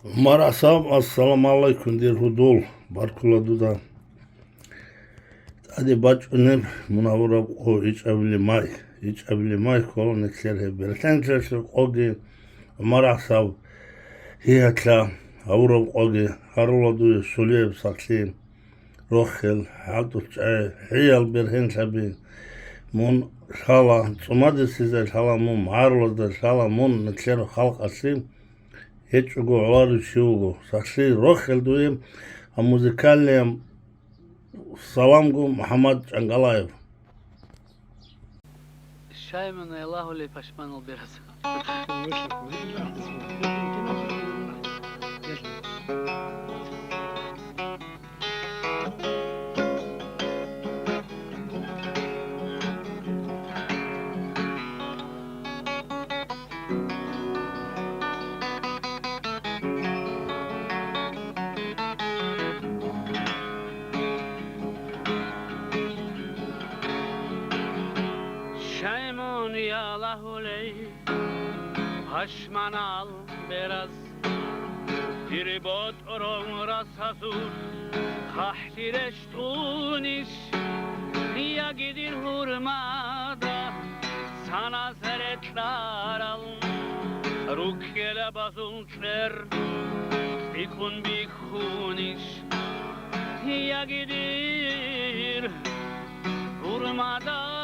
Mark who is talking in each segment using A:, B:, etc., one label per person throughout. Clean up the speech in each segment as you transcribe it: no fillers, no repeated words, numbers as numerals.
A: Marasam assalamu alaikum dir hudul barkula duda. Adi baç önem munavura o hiç evli may kolon ekser hebber. Tençeşlik ogi marasam hiyatla avura ogi harula duyu suliyev saklim rohel haduç hiyal bir hensabi mun şala çumadi size şala mun marulada şala mun ekser halk asim hiç uğurlar şugu. Saksı rohel duyum a müzikalliyem Salamgu Muhammed Çangalayev.
B: Şayman Allahu le pişman ol biraz. Şeymun ya lahuley Haşman al biraz Bir bot oron rasazur Kahtireş tuniş Ya gidir hurmada Sana zeretler al Rukkele bazulçler Bikun bikuniş Ya gidir hurmada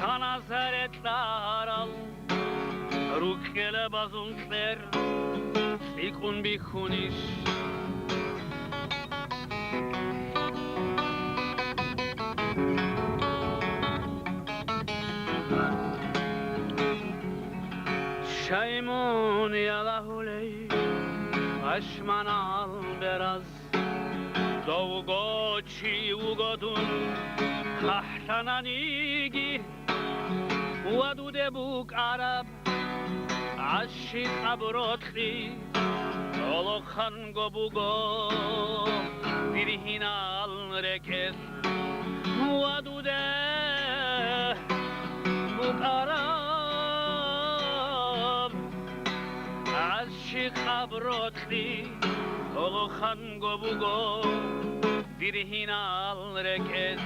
B: Sana zeretler al Rukkele bazunçler Bikun bikuniş Şeymun yalahuley Aşman al biraz Doğu çi ugodun Kahtananigi ودود بوك عرب عشق عبراتي طالق خنگو بوگو دیرهین الرکز ودود بوك عرب عشق عبراتي طالق خنگو بوگو دیرهین الرکز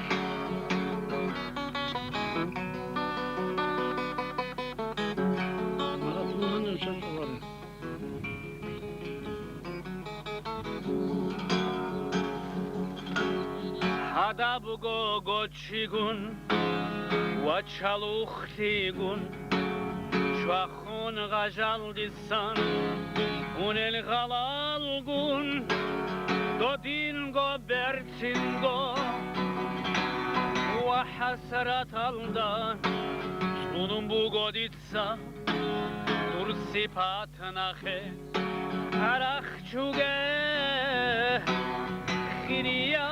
B: Hada bugo gochigun Vachaluchtigun Şvachun gajal disan Unel galalgun Dodingo bertingo Vahasrat aldan Sunum bugo ditsa Dur sipat nache Harach chuge Khiriyay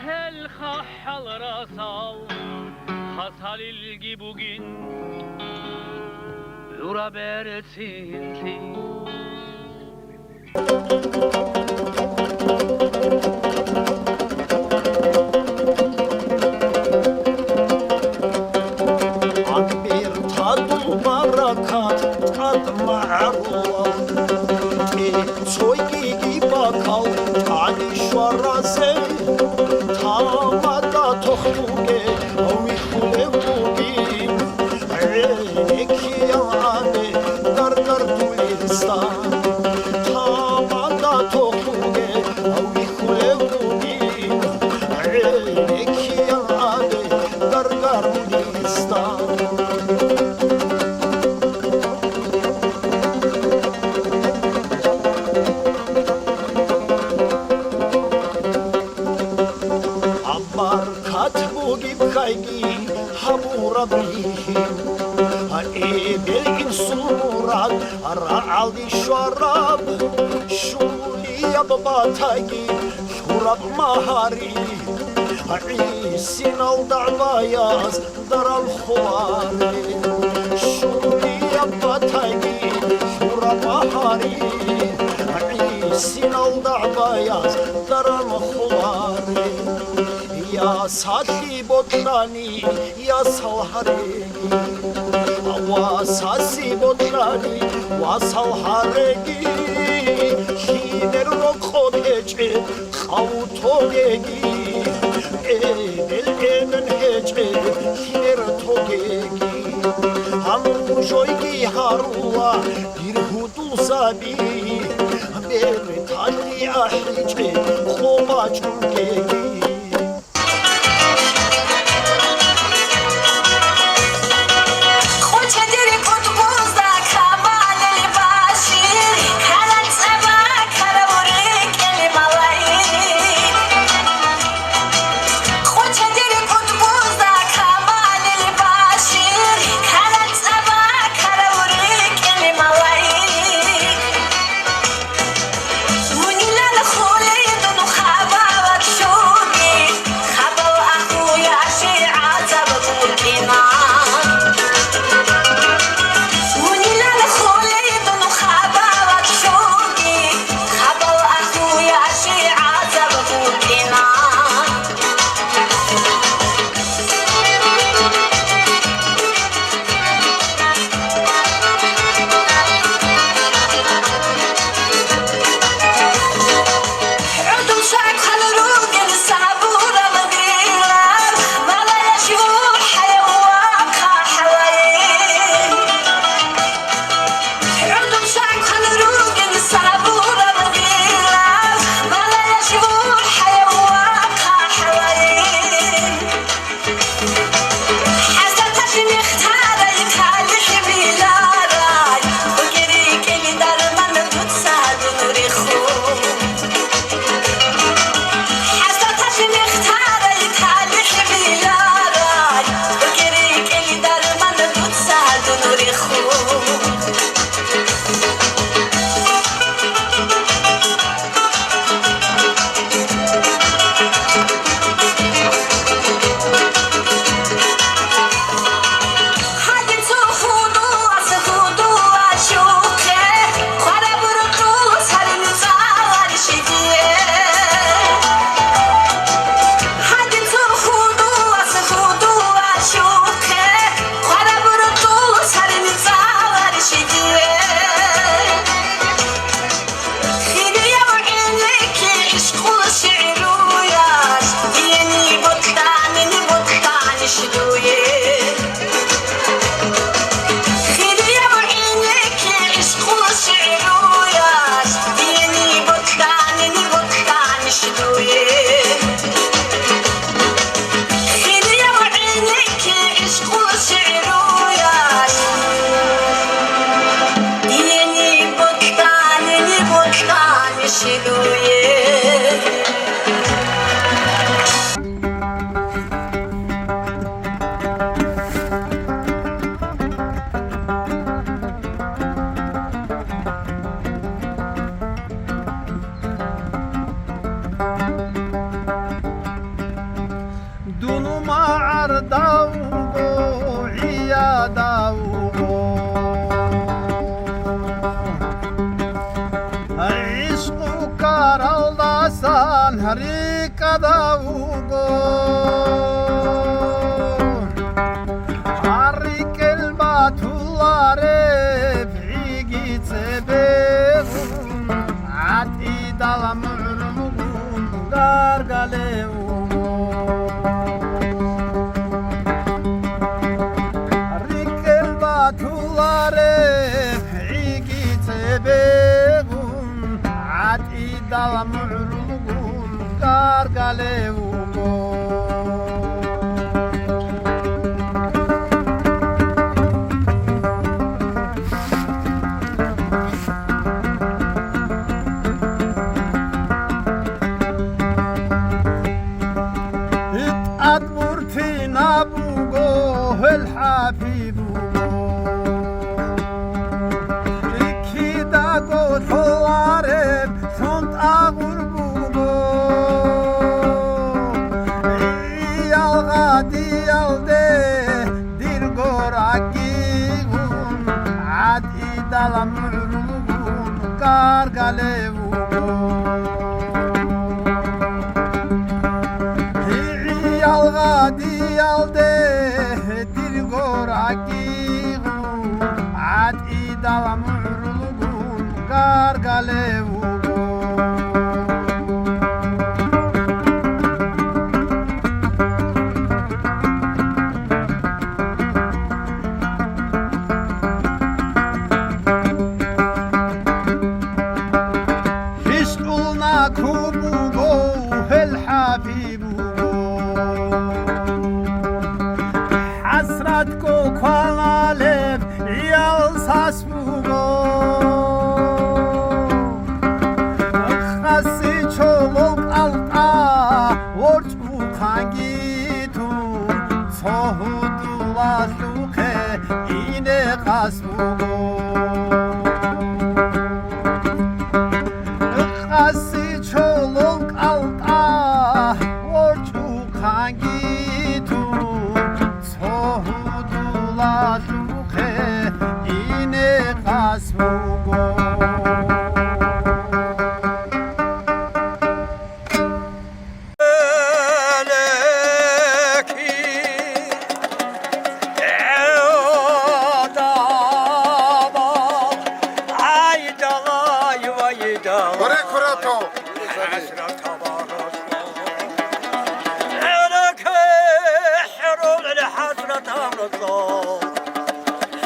B: Hel khahal rasal Hasal ilgi bugün Lura bertinti
C: Akbir tadı barakat tad ma'ruf Soygi bakal Ali şaraze Tamada tohtuge Awi khulebugin Eki yane Gargar tulistan Tamada tohtuge Awi khulebugin Eki yane Gargar tulistan Kaygi habura bihim Ebel insurat Ra'al di şarab Şuliya babatagi Şurab mahari İsin al da'bayaz Daral khulari Şuliya babatagi Şurab mahari İsin al da'bayaz Daral khulari يا ساتي بطلاني يا صوحريجي واساسي بطلاني وصوحريجي هينر رقود هجي خوتوجي الامن هجي هينر توجي هم جويجي هاروا يرهدو زابي بيرتاني أحيجي خوما جوجي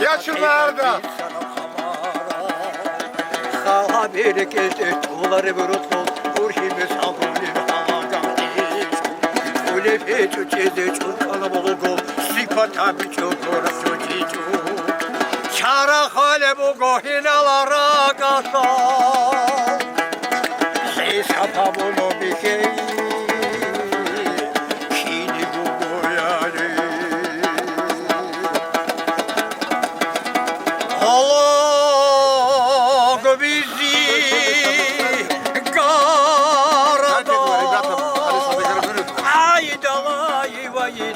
D: Yaşın nerede?
C: Bir gece tuğları vurutlu Kurhimiz havlulim havagandis Ulefe çöçede çok kalabalık ol Sipata bir çok orası cicu Çara hale bu gohinalara kasa Siz hapa bunu bir şey Kini bu goyari Allah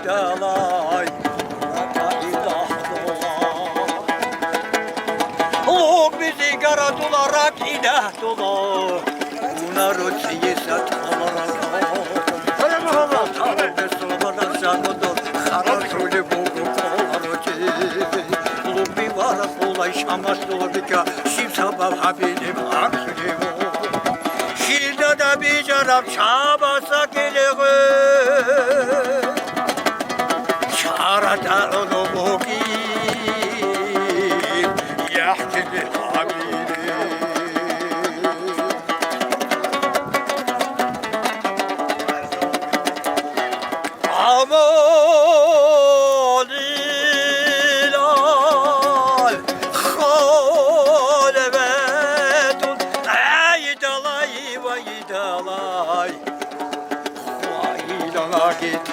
C: dalay O bizi kara dolarak idah dolar Bunları çeyizat olarak Tanrı solmadan canıdır Karar şöyle boğuk olar Lubi varas olay şamaş dolabika Şim sabah haberim aksülüm Şilde de bir carab çabasa gelir Arada onu bugün yahki habiri Aman ilal halvetun Ay dalay vay dalay Vay dalay git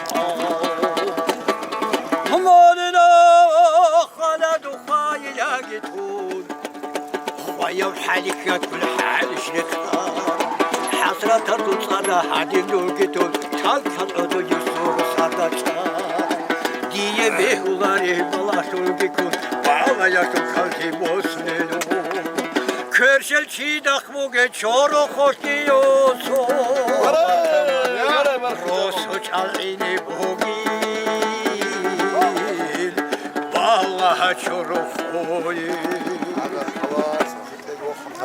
C: ويوم حالك كل حال شكار حسرة تردد صدى حدين لوكتون تلقى عدو يسور صدى diye behuları balaşır bikun Bağla yaşım kalki bosnelu Körşel çiğdak bu geçoru hoş diyorsun Rosu çalini bu